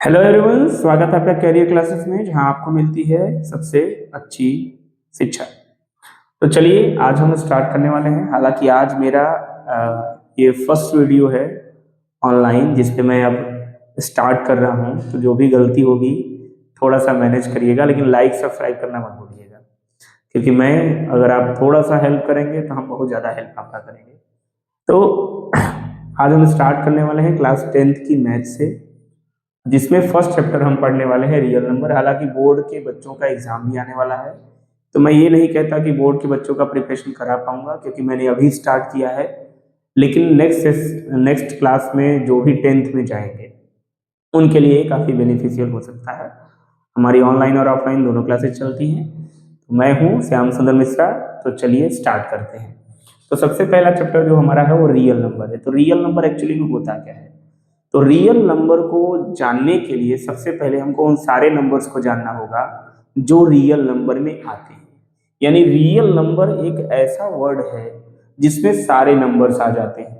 Hello everyone, स्वागत है आपका करियर क्लासेस में, जहां आपको मिलती है सबसे अच्छी शिक्षा। तो चलिए आज हम स्टार्ट करने वाले हैं। हालांकि आज मेरा ये फर्स्ट वीडियो है ऑनलाइन जिस पे मैं अब स्टार्ट कर रहा हूं, तो जो भी गलती होगी थोड़ा सा मैनेज करिएगा, लेकिन लाइक सब्सक्राइब करना मत भूलिएगा, क्योंकि मैं अगर आप थोड़ा सा हेल्प करेंगे तो हम बहुत ज़्यादा हेल्प आपका करेंगे। तो आज हम स्टार्ट करने वाले हैं क्लास 10th की मैथ से, जिसमें फर्स्ट चैप्टर हम पढ़ने वाले हैं रियल नंबर। हालांकि बोर्ड के बच्चों का एग्जाम भी आने वाला है, तो मैं ये नहीं कहता कि बोर्ड के बच्चों का प्रिपरेशन करा पाऊंगा, क्योंकि मैंने अभी स्टार्ट किया है। लेकिन नेक्स्ट क्लास में जो भी 10th में जाएंगे उनके लिए काफ़ी बेनिफिशियल हो सकता है। हमारी ऑनलाइन और ऑफलाइन दोनों क्लासेस चलती हैं। तो मैं हूँ श्याम सुंदर मिश्रा। तो चलिए स्टार्ट करते हैं। तो सबसे पहला चैप्टर जो हमारा है वो रियल नंबर है। तो रियल नंबर एक्चुअली में होता क्या है? तो रियल नंबर को जानने के लिए सबसे पहले हमको उन सारे नंबर्स को जानना होगा जो रियल नंबर में आते हैं। यानी रियल नंबर एक ऐसा वर्ड है जिसमें सारे नंबर्स आ जाते हैं,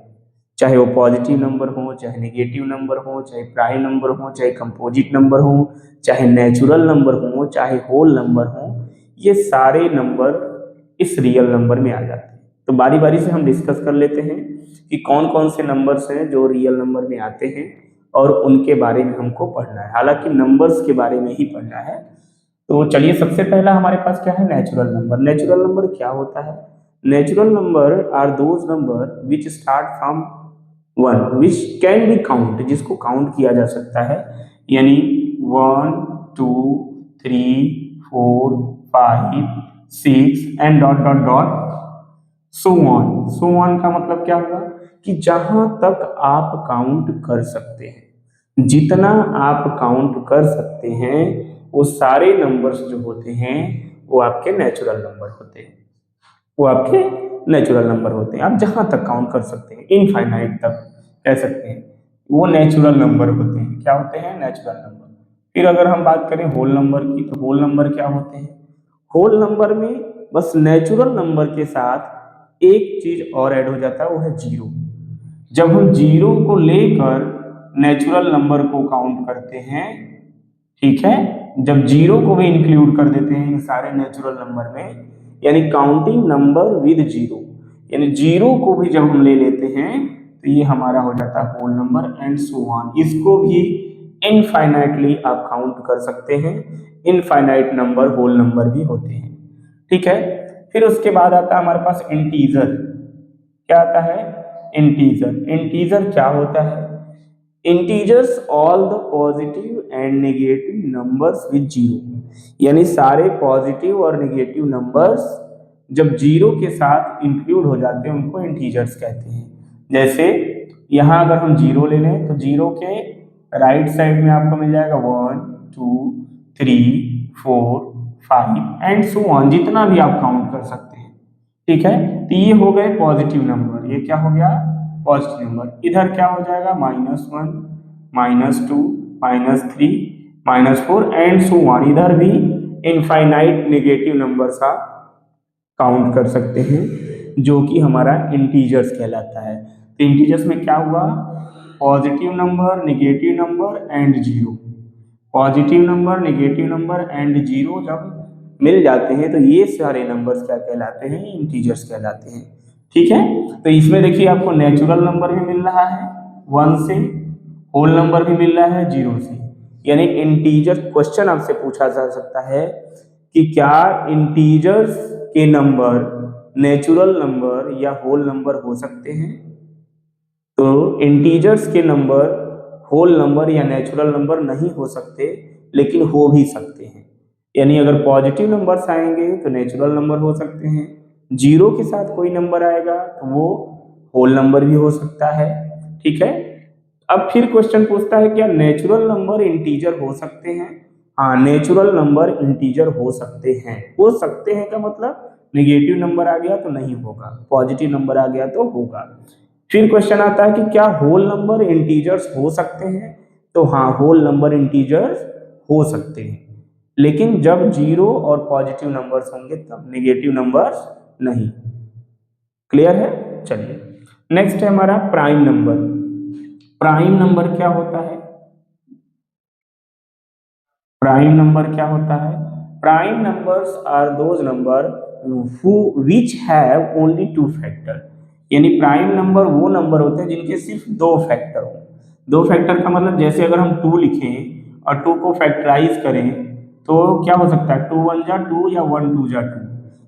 चाहे वो पॉजिटिव नंबर हो, चाहे नेगेटिव नंबर हो, चाहे प्राइम नंबर हो, चाहे कंपोजिट नंबर हो, चाहे नेचुरल नंबर हो, चाहे होल नंबर हो। ये सारे नंबर इस रियल नंबर में आ जाते हैं। तो बारी बारी से हम डिस्कस कर लेते हैं कि कौन कौन से नंबर्स हैं जो रियल नंबर में आते हैं और उनके बारे में हमको पढ़ना है। हालांकि नंबर्स के बारे में ही पढ़ना है। तो चलिए, सबसे पहला हमारे पास क्या है? Natural number. नेचुरल नंबर क्या होता है? Natural number are those number which start from one which can be count, जिसको काउंट किया जा सकता है। यानी 1 2 3 4 5 6 and dot dot dot so on. So on का मतलब क्या हुआ कि जहां तक आप काउंट कर सकते हैं, जितना आप काउंट कर सकते हैं, वो सारे नंबर्स जो होते हैं वो आपके नेचुरल नंबर होते हैं। वो आपके नेचुरल नंबर होते हैं। आप जहां तक काउंट कर सकते हैं, इनफाइनाइट तक कह सकते हैं, वो नेचुरल नंबर होते हैं। क्या होते हैं? Natural number. फिर अगर हम बात करें होल नंबर की, तो होल नंबर क्या होते हैं? होल नंबर में बस नेचुरल नंबर के साथ एक चीज और ऐड हो जाता है, वो है जीरो। जब हम जीरो को लेकर नेचुरल नंबर को काउंट करते हैं, ठीक है, जब जीरो को भी इंक्लूड कर देते हैं इन सारे नेचुरल नंबर में, यानी काउंटिंग नंबर विद जीरो, यानी जीरो को भी जब हम ले लेते हैं, तो ये हमारा हो जाता है whole number and so on. इसको भी इनफाइनाइटली आप काउंट कर सकते हैं। इनफाइनाइट नंबर होल नंबर भी होते हैं, ठीक है। फिर उसके बाद आता है हमारे पास इंटीजर। क्या आता है? इंटीजर। इंटीजर क्या होता है? Integers all the positive and negative numbers with zero, यानी सारे पॉजिटिव और नेगेटिव नंबर्स जब जीरो के साथ इंक्लूड हो जाते हैं उनको इंटीजर्स कहते हैं। जैसे यहाँ अगर हम जीरो ले लें, तो जीरो के राइट साइड में आपको मिल जाएगा 1 2 3 4 5 एंड सो ऑन, जितना भी आप काउंट कर सकते हैं, ठीक है। तो ये हो गए पॉजिटिव नंबर। ये क्या हो गया? Positive number. इधर क्या हो जाएगा? -1 -2 -3 -4 एंड सो ऑन। इधर भी इनफाइनाइट नेगेटिव नंबर्स आप काउंट कर सकते हैं, जो कि हमारा इंटीजर्स कहलाता है। तो इंटीजर्स में क्या हुआ? Positive number, negative number and zero. Positive number, negative number and zero जब मिल जाते हैं, तो ये सारे नंबर्स क्या कहलाते हैं? इंटीजर्स कहलाते हैं, ठीक है। तो इसमें देखिए आपको नेचुरल नंबर भी मिल रहा है 1 से, होल नंबर भी मिल रहा है 0 से। यानी इंटीजर क्वेश्चन आपसे पूछा जा सकता है कि क्या इंटीजर्स के नंबर नेचुरल नंबर या होल नंबर हो सकते हैं? तो इंटीजर्स के नंबर होल नंबर या नेचुरल नंबर नहीं हो सकते, लेकिन हो भी सकते हैं। यानी अगर पॉजिटिव नंबर्स आएंगे तो नेचुरल नंबर हो सकते हैं, जीरो के साथ कोई नंबर आएगा तो वो होल नंबर भी हो सकता है, ठीक है। अब फिर क्वेश्चन पूछता है क्या नेचुरल नंबर इंटीजर हो सकते हैं? हाँ, नेचुरल नंबर इंटीजर हो सकते हैं। हो सकते हैं का मतलब नेगेटिव नंबर आ गया तो नहीं होगा, पॉजिटिव नंबर आ गया तो होगा। फिर क्वेश्चन आता है कि क्या होल नंबर इंटीजर्स हो सकते हैं? तो हाँ, होल नंबर इंटीजर्स हो सकते हैं, लेकिन जब जीरो और पॉजिटिव नंबर्स होंगे तब, नेगेटिव नंबर्स नहीं। क्लियर है? चलिए, नेक्स्ट है हमारा प्राइम नंबर। प्राइम नंबर क्या होता है? प्राइम नंबर क्या होता है? Prime numbers are those number which have only two factor. यानी प्राइम नंबर वो नंबर होते हैं जिनके सिर्फ दो फैक्टर हो। दो फैक्टर का मतलब जैसे अगर हम 2 लिखें और 2 को फैक्टराइज करें तो क्या हो सकता है? 2 1 जा 2 या 1 2 जा 2,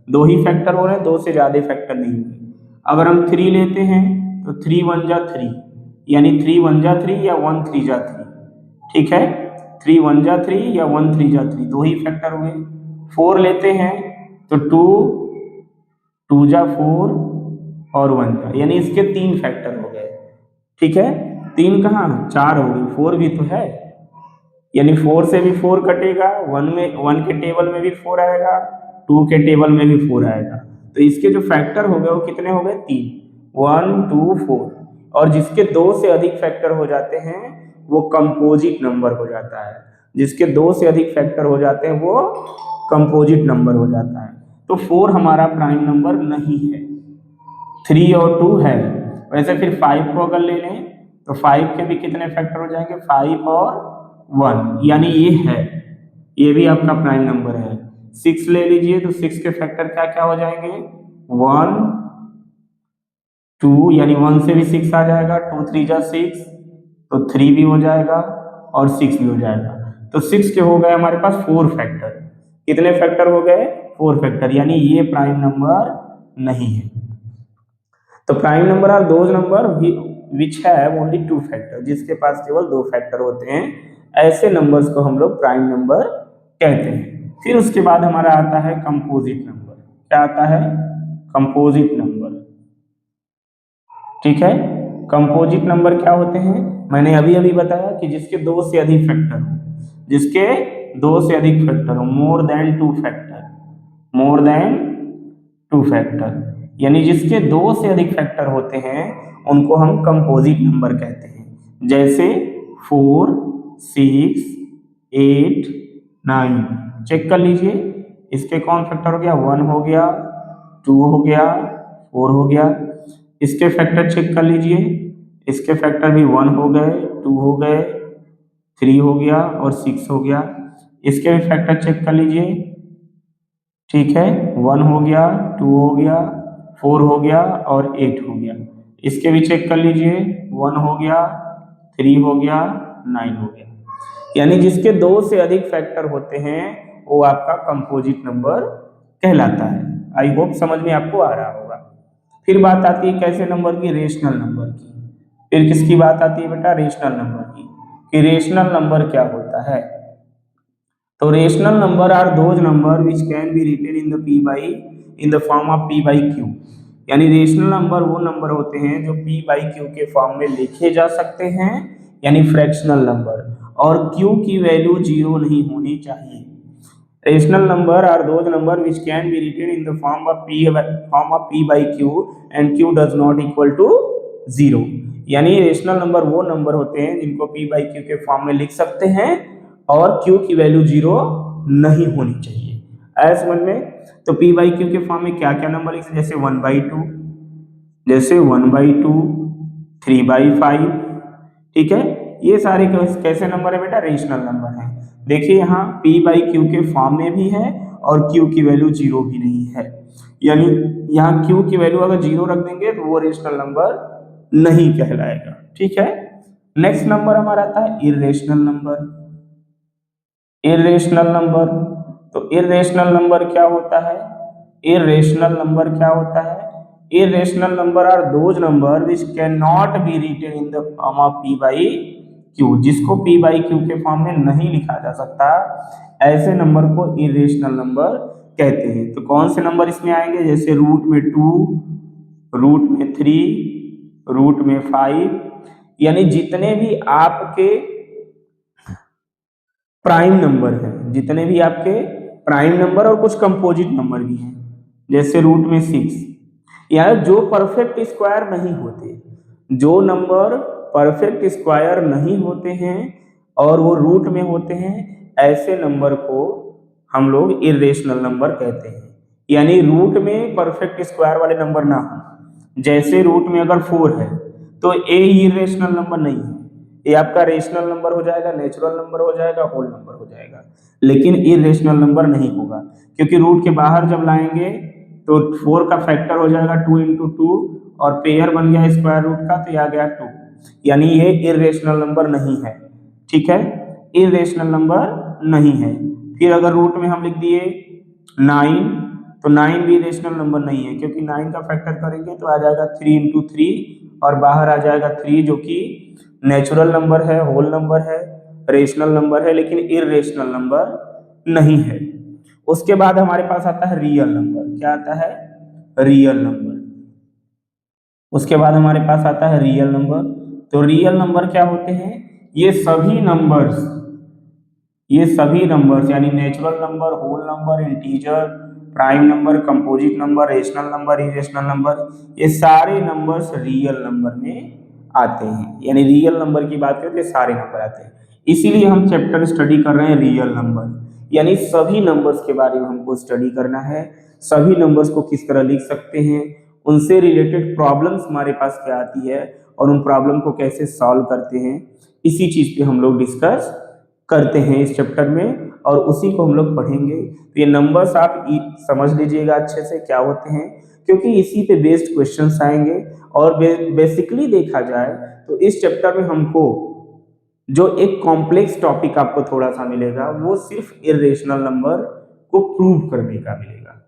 दो ही फैक्टर हो रहे हैं, दो से ज्यादा फैक्टर नहीं हो रहे। अगर हम 3 लेते हैं तो 3 1 जा 3, यानी 3 1 जा 3 या 1 3 जा 3, ठीक है। 3 1 जा 3 या 1 3 जा 3, दो ही फैक्टर हुए। 4 लेते हैं तो 2 2 जा 4 और 1 जा, यानी इसके 3 फैक्टर हो गए, ठीक है। 3 कहाँ? 4 हो गई, 4 भी तो है, यानी 4 से भी 4 कटेगा, 1 के टेबल में भी 4 आएगा, 2 के टेबल में भी 4 आएगा। तो इसके जो फैक्टर हो गए वो कितने हो गए? 3, 1 2 4। और जिसके दो से अधिक फैक्टर हो जाते हैं वो कंपोजिट नंबर हो जाता है। जिसके दो से अधिक फैक्टर हो जाते हैं वो कंपोजिट नंबर हो जाता है। तो 4 हमारा प्राइम नंबर नहीं है, 3 और 2 है। वैसे फिर 5 को अगर ले लें तो 5 के भी कितने फैक्टर हो जाएंगे? 5 और 1, यानी ये है, ये भी आपका प्राइम नंबर है। 6 ले लीजिए तो 6 के फैक्टर क्या क्या हो जाएंगे? 1 2, यानी 1 से भी 6 आ जाएगा, 2 3 जा 6, तो 3 भी हो जाएगा और 6 भी हो जाएगा। तो 6 के हो गए हमारे पास 4 फैक्टर। कितने फैक्टर हो गए? 4 फैक्टर, यानी ये प्राइम नंबर नहीं है। तो prime number are those number which have only two factor, जिसके पास केवल दो फैक्टर होते हैं, ऐसे नंबर्स को हम लोग प्राइम नंबर कहते हैं। फिर उसके बाद हमारा आता है कंपोजिट नंबर। क्या आता है? कंपोजिट नंबर, ठीक है। कंपोजिट नंबर क्या होते हैं? मैंने अभी अभी बताया कि जिसके दो से अधिक फैक्टर हो, जिसके दो से अधिक फैक्टर हो, more than two factor, more than to factor, यानी जिसके दो से अधिक फैक्टर होते हैं उनको हम कंपोजिट नंबर कहते हैं। जैसे 4 6 8 9, चेक कर लीजिए इसके कौन फैक्टर हो गया? 1 हो गया, 2 हो गया, 4 हो गया। इसके फैक्टर चेक कर लीजिए, इसके फैक्टर भी 1 हो गए, 2 हो गए, 3 हो गया और 6 हो गया। इसके भी फैक्टर चेक कर लीजिए, ठीक है, 1 हो गया, 2 हो गया, 4 हो गया और 8 हो गया। इसके भी चेक कर लीजिए, 1 हो गया, 3 हो गया, 9 हो गया। यानी जिसके दो से अधिक फैक्टर होते हैं वो आपका कंपोजिट नंबर कहलाता है। आई होप समझ में आपको आ रहा होगा। फिर बात आती है कैसे नंबर की? रेशनल नंबर की। फिर किसकी बात आती है बेटा? रेशनल नंबर की। कि रेशनल नंबर क्या होता है? तो rational number are those number which can be written in the form of p by q। यानी रेशनल नंबर वो नंबर होते हैं जो p बाई q के फॉर्म में लिखे जा सकते हैं, यानी फ्रैक्शनल नंबर, और q की वैल्यू 0 नहीं होनी चाहिए। Rational number are those number which can be written in the form of p by q and q does not equal to 0। यानी रेशनल नंबर वो नंबर होते हैं जिनको p बाई q के फॉर्म में लिख सकते हैं और q की वैल्यू 0 नहीं होनी चाहिए। आया समझ में? तो p बाई q के फॉर्म में क्या क्या नंबर लिख सकते हैं? जैसे 1/2, जैसे 1/2, 3/5, ठीक है। ये सारे कैसे नंबर है बेटा? रेशनल नंबर है। देखिए यहाँ p बाई q के फॉर्म में भी है और q की वैल्यू 0 भी नहीं है, यानी यहाँ q की वैल्यू अगर 0 रख देंगे तो वो रेशनल नंबर नहीं कहलाएगा, ठीक है। नेक्स्ट नंबर हमारा आता है इर्रेशनल नंबर। इर्रेशनल नंबर, तो इर्रेशनल नंबर क्या होता है? इर्रेशनल नंबर क्या होता है? Irrational number are those number which can not be written in the form of p by q, जिसको p बाई q के फॉर्म में नहीं लिखा जा सकता, ऐसे नंबर को इर्रेशनल नंबर कहते हैं। तो कौन से नंबर इसमें आएंगे? जैसे रूट में 2, रूट में 3, रूट में 5, यानी जितने भी आपके प्राइम नंबर है, जितने भी आपके प्राइम नंबर और कुछ कंपोजिट नंबर भी हैं, जैसे रूट में 6, यार जो परफेक्ट स्क्वायर नहीं होते, जो नंबर परफेक्ट स्क्वायर नहीं होते हैं और वो रूट में होते हैं, ऐसे नंबर को हम लोग इर्रेशनल नंबर कहते हैं। यानी रूट में परफेक्ट स्क्वायर वाले नंबर ना हो, जैसे रूट में अगर 4 है तो ए इर्रेशनल नंबर नहीं है, ये आपका रेशनल नंबर हो जाएगा, नेचुरल नंबर हो जाएगा, होल नंबर हो जाएगा, लेकिन इरेशनल नंबर नहीं होगा, क्योंकि रूट के बाहर जब लाएंगे तो 4 का फैक्टर हो जाएगा 2 इंटू 2 और पेयर बन गया स्क्वायर रूट का, तो ये आ गया 2, यानी ये इरेशनल नंबर नहीं है। ठीक है, इरेशनल नंबर नहीं है। फिर अगर रूट में हम लिख दिए 9, तो 9 भी रेशनल नंबर नहीं है, क्योंकि 9 का फैक्टर करेंगे तो आ जाएगा 3 इंटू 3 और बाहर आ जाएगा 3, जो कि नेचुरल नंबर है, होल नंबर है, रेशनल नंबर है, लेकिन इरेशनल नंबर नहीं है। उसके बाद हमारे पास आता है रियल नंबर। क्या आता है? Real number. उसके बाद हमारे पास आता है रियल नंबर। तो रियल नंबर क्या होते हैं? ये सभी नंबर्स यानी natural number, whole number, integer, prime number, composite number, rational number, irrational number, ये सारे नंबर्स रियल नंबर में आते हैं। यानी रियल नंबर की बात करें तो सारे नंबर आते हैं, इसीलिए हम चैप्टर स्टडी कर रहे हैं रियल नंबर। यानी सभी नंबर्स के बारे में हमको स्टडी करना है, सभी नंबर्स को किस तरह लिख सकते हैं, उनसे रिलेटेड प्रॉब्लम्स हमारे पास क्या आती है और उन प्रॉब्लम को कैसे सॉल्व करते हैं, इसी चीज पे हम लोग डिस्कस करते हैं इस चैप्टर में, और उसी को हम लोग पढ़ेंगे। तो ये नंबर्स आप समझ लीजिएगा अच्छे से क्या होते हैं, क्योंकि इसी पे बेस्ड क्वेश्चंस आएंगे। और बेसिकली देखा जाए तो इस चैप्टर में हमको जो एक कॉम्प्लेक्स टॉपिक आपको थोड़ा सा मिलेगा, वो सिर्फ इरेशनल नंबर को प्रूव करने का मिलेगा।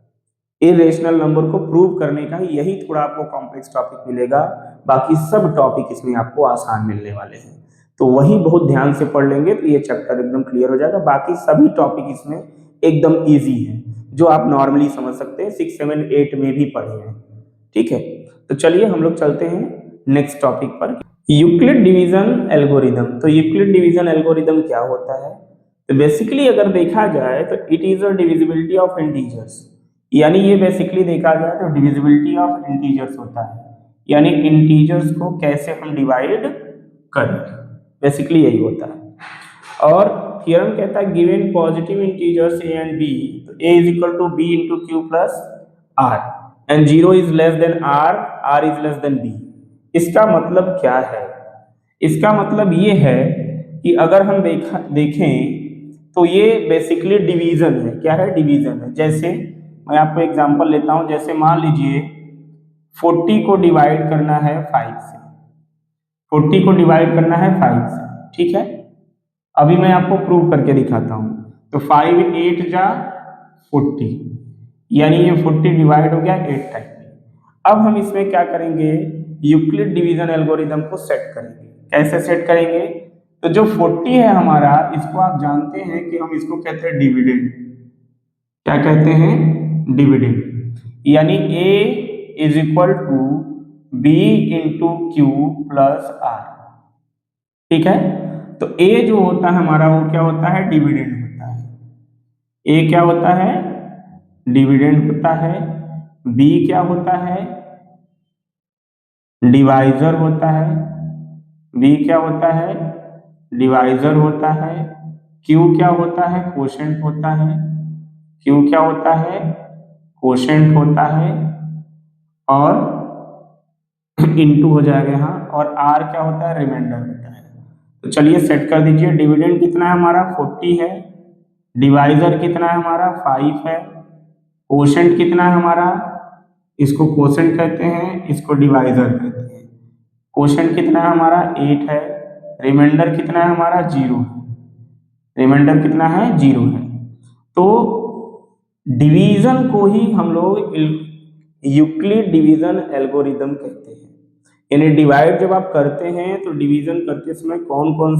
इरेशनल नंबर को प्रूव करने का यही थोड़ा आपको कॉम्प्लेक्स टॉपिक मिलेगा, बाकी सब टॉपिक इसमें आपको आसान मिलने वाले हैं। तो वही बहुत ध्यान से पढ़ लेंगे तो ये चैप्टर एकदम क्लियर हो जाएगा। बाकी सभी टॉपिक इसमें एकदम इजी है, जो आप नॉर्मली समझ सकते हैं, 6, 7, 8 में भी पढ़े हैं। ठीक है, तो चलिए हम लोग चलते हैं नेक्स्ट टॉपिक पर, यूक्लिड डिवीजन एल्गोरिदम। तो यूक्लिड डिवीजन एल्गोरिदम क्या होता है? तो बेसिकली अगर देखा जाए तो it is a divisibility of integers, यानी ये बेसिकली देखा जाए तो डिविजिबिलिटी ऑफ इंटीजर्स होता है, यानी इंटीजर्स को कैसे हम डिवाइड करें, बेसिकली यही होता है। और थ्योरम कहता है given positive integers a and b, तो a is equal to b into q plus r and 0 is less than r is less than b। इसका मतलब क्या है? इसका मतलब ये है कि अगर हम देखें तो ये बेसिकली डिवीजन है। क्या है? डिवीजन है। जैसे मैं आपको एग्जांपल लेता हूं, जैसे मान लीजिए 40 को डिवाइड करना है 5 से, 40 को डिवाइड करना है 5 से, ठीक है। अभी मैं आपको प्रूव करके दिखाता हूं। तो 5 8 जा 40, यानी ये 40 डिवाइड हो गया 8 टाइम। अब हम इसमें क्या करेंगे? यूक्लिड डिवीजन एल्गोरिदम को सेट करेंगे। कैसे सेट करेंगे? तो जो 40 है हमारा, इसको आप जानते हैं कि हम इसको कहते हैं डिविडेंड। क्या कहते हैं? डिविडेंड। यानी a is equal to b into q plus r, ठीक है। तो a जो होता है हमारा, वो क्या होता है? डिविडेंड होता है। a क्या होता है? डिविडेंड होता है। b क्या होता है? डिवाइजर होता है। b क्या होता है? डिवाइजर होता है। q क्या होता है? कोशेंट होता है। q क्या होता है? कोशेंट होता है। और इनटू हो जाएगा यहाँ, और r क्या होता है? रिमाइंडर होता है। तो चलिए सेट कर दीजिए। डिविडेंड कितना है हमारा? 40 है। डिवाइजर कितना है हमारा? 5 है। कोशेंट कितना है हमारा? इसको कोशेंट कहते हैं, इसको डिवाइजर कहते हैं। कोशेंट कितना है हमारा? 8 है। रिमाइंडर कितना है हमारा? 0 है। रिमाइंडर कितना है? 0 है। तो डिवीजन को ही हम लोग यूक्लिड डिवीजन एल्गोरिदम कहते हैं। यानी डिवाइड जब आप करते हैं तो डिवीजन करते समय कौन कौन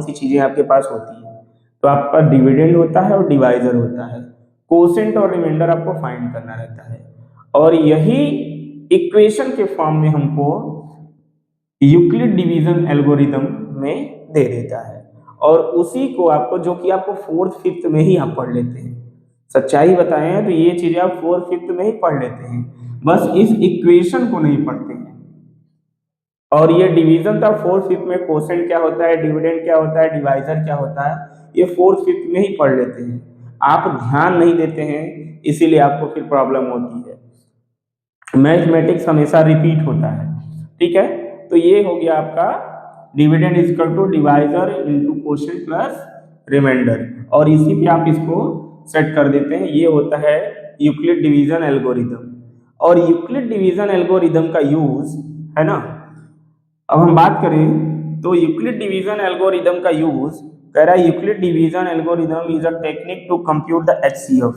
सी चीजें आपके पास होती हैं? तो आपका डिविडेंड होता है और डिवाइजर होता है। कोसेंट और रिमाइंडर आपको फाइंड करना रहता है, और यही इक्वेशन के फॉर्म में हमको यूक्लिड डिवीजन एल्गोरिदम में दे देता है। और उसी को आपको, जो कि आपको 4th 5th में ही आप पढ़ लेते हैं, सच्चाई बताएं तो ये चीजें आप 4th 5th में ही पढ़ लेते हैं, बस इस इक्वेशन को नहीं पढ़ते हैं। और ये डिवीजन था 4th 5th में, कोसेंट क्या होता है, डिविडेंड क्या होता है, डिवाइजर क्या होता है, ये 4th 5th में ही पढ़ लेते हैं। आप ध्यान नहीं देते हैं, इसीलिए आपको फिर प्रॉब्लम होती है। मैथमेटिक्स हमेशा रिपीट होता है, ठीक है। तो ये हो गया आपका dividend is equal to divisor into quotient plus remainder, और इसी पे आप इसको सेट कर देते हैं। ये होता है यूक्लिड डिवीजन एल्गोरिदम। और यूक्लिड डिवीजन एल्गोरिदम का यूज है ना, अब हम बात करें तो यूक्लिड डिवीजन एल्गोरिदम का यूज कह रहा है, Euclid division algorithm is a technique to compute the HCF,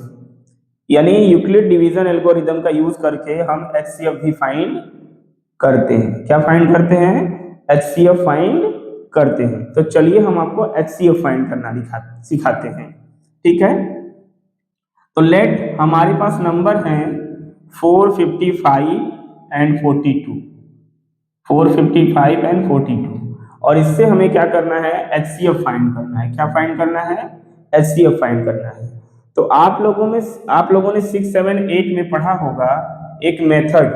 यानी यूक्लिड डिवीजन एल्गोरिदम का यूज करके हम एचसीएफ भी फाइंड करते हैं। क्या फाइंड करते हैं? एचसीएफ फाइंड करते हैं। तो चलिए हम आपको एचसीएफ फाइंड करना सिखाते हैं, ठीक है। तो लेट हमारे पास नंबर हैं 455 एंड 42, 455 एंड 42, और इससे हमें क्या करना है? एचसीएफ फाइंड करना है। क्या फाइंड करना है? एचसीएफ फाइंड करना है। तो आप लोगों ने 6, 7, 8 में पढ़ा होगा एक मेथड,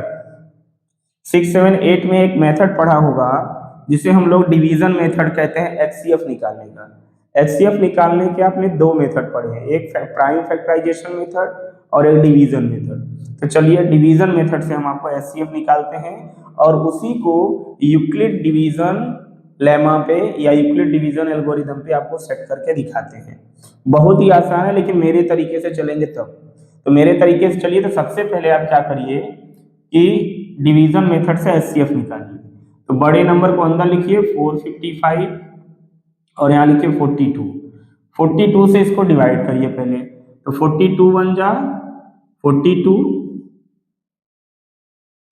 6, 7, 8 में एक मेथड पढ़ा होगा जिसे हम लोग डिवीजन मेथड कहते हैं एचसीएफ निकालने का। एचसीएफ निकालने के आपने दो मेथड पढ़े हैं, एक प्राइम फैक्टराइजेशन मेथड और एक डिवीजन मेथड। तो चलिए डिवीजन मेथड से हम आपको एचसीएफ निकालते हैं और उसी को यूक्लिड डिवीजन लेमा पे या यूक्लिड डिवीजन एल्गोरिदम पे आपको सेट करके दिखाते हैं। बहुत ही आसान है, लेकिन मेरे तरीके से चलेंगे तब। तो मेरे तरीके से चलिए, तो सबसे पहले आप क्या करिए कि डिवीजन मेथड से एचसीएफ निकालिए। तो बड़े नंबर को अंदर लिखिए 455 और यहाँ लिखिए 42। 42 से इसको डिवाइड करिए पहले, तो 42 1 जा 42,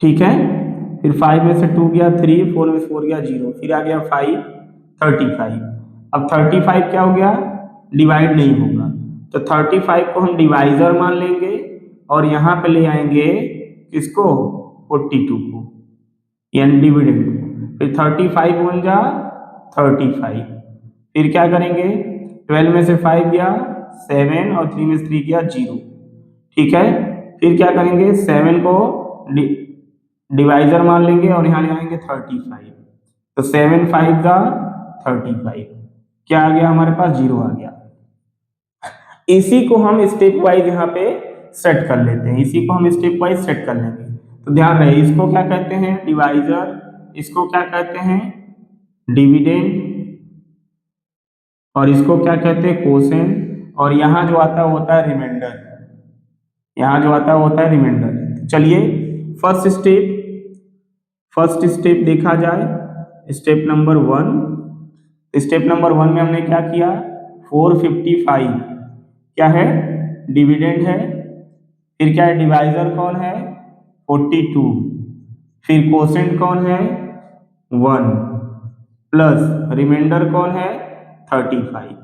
ठीक है। फिर 5 में से 2 गया 3, 4 में से 4 गया 0, फिर आ गया 5, 35। अब 35 क्या हो गया? डिवाइड नहीं होगा, तो 35 को हम डिवाइजर मान लेंगे और यहाँ पे ले आएंगे किसको? 42 को, यानी डिविडेंड को। फिर 35 1 जा 35, फिर क्या करेंगे? 12 में से 5 गया 7 और 3 में से 3 गया 0, ठीक है। फिर क्या करेंगे? 7 को डिवाइजर मान लेंगे और यहाँ ले आएंगे 35, तो 7 5 जा 35, क्या आ गया हमारे पास? 0 आ गया। इसी को हम स्टेप वाइज यहाँ पे सेट कर लेते हैं, इसी को हम स्टेप वाइज सेट कर लेंगे। तो ध्यान रहे, इसको क्या कहते हैं? डिवाइजर, इसको क्या कहते हैं? डिविडेंड, और इसको क्या कहते हैं? कोसेंट, और यहाँ जो आता है वो होता है रिमाइंडर, यहाँ जो आता है वो होता है रिमाइंडर। चलिए फर्स्ट स्टेप देखा जाए, स्टेप नंबर 1। स्टेप नंबर 1 में हमने क्या किया? 455 क्या है? डिविडेंड है। फिर क्या है? डिवाइजर कौन है? 42। फिर कोसेंट कौन है? 1, प्लस रिमाइंडर कौन है? 35।